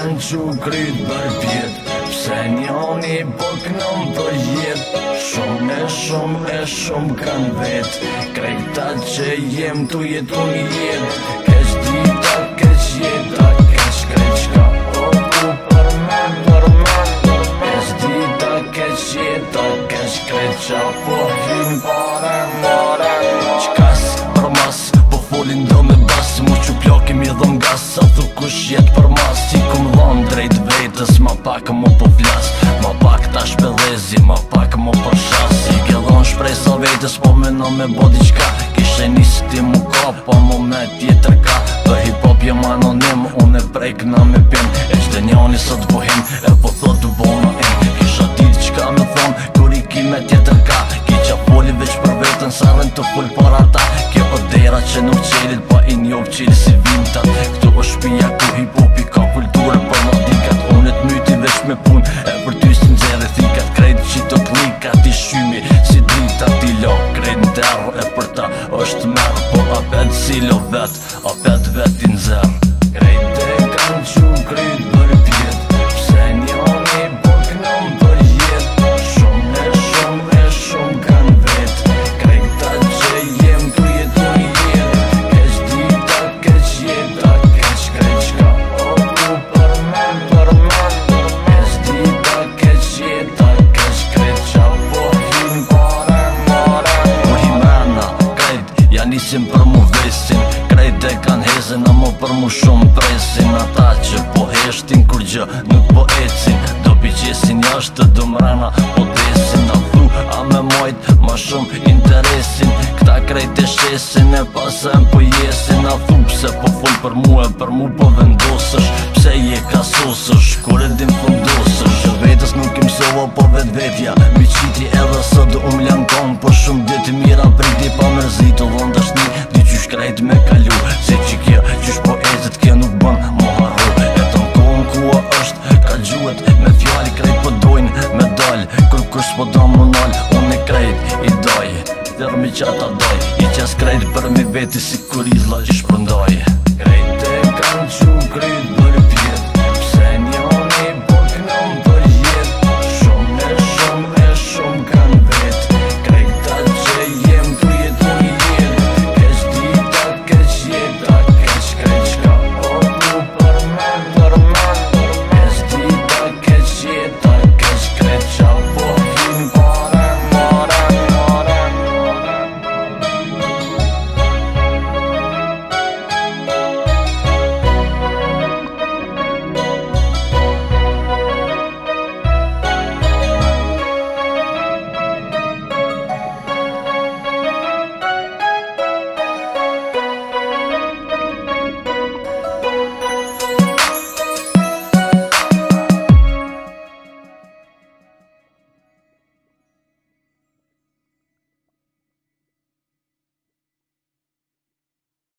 kanë që kryt për pjet, pse njoni po kënon për jet. Shumë kanë vet, krejta që jem tu jetu një jet. Keq dita, keq jeta, keq qka o ku për men. Keq dita, keq jeta, keq qa po hym parem. Qkas për mas, po folin do me bas, mu që plokim i dhon gas, sa thu kush jet për mas. Si kum dhon drejt vetës, ma pak mu po flas, ma pak ta shpedhezi, ma pak mu për shas. I gëllon shpresa vetës, po meno me bo diqka, kishe njësë ti mu ka, po mu me tjetër ka. Për hip-hop jem anonim, unë e prejkna me pin, e qde njani sot bohim, e po thot të bona im. Kisha dit qka me thon, kur i ki me tjetër ka, ki qa foli veç për vetën, sa rën të full para ta. Kjo o dera që nuk qelit, pa i njov qeli si vintat. Këtu o shpia ku hip-hopi ka kulturë për ma dikat. Unë e t'myti veç me pun, e për ty si nxerë thikat. Krejt qito klikat i shymi, si drita ti lo. Krejt në derë e për ta është merë, po apet si lo vet, apet vet i nxerë. Krejt e kanë që kryt për pjet, pse njoni po kënon për jet. Shumë kanë vet, krejta që jem tu jetu një jet. Keq dita, keq jeta, keq qka o ku për men. Keq dita, keq jeta, keq qa po hym parem. Po himena, krejt ja nisim për mu vesin, krejt e kan hezin, amo për mu shumë presin. Ata që po heshtin kur gjë nuk po ecin, do pi qesin jashtë do mrena po desin. A thu a me mojt ma shumë interesin, këta krejt e shesin e pasem po jesin. A thu pse po full për mu e për mu po vendosësh, pse je kasosësh kur e dim fundosësh. Që vetës nuk im sova po vet vetja, mi qiti edhe së do lan kon. Po shumë deti mira priti pa mërzit o dhon dashni, di qysh krejt me kalu, se që kjo qysh po ezet kjo nuk bën mo harru. E ton kohën kua është ka gjuhet me fjali, krejt po dojnë me dal, kur kush po do mu nal. Unë e krejt i doj, dërmi qata doj, i qes krejt për mi veti si kur izla që shpërndoj.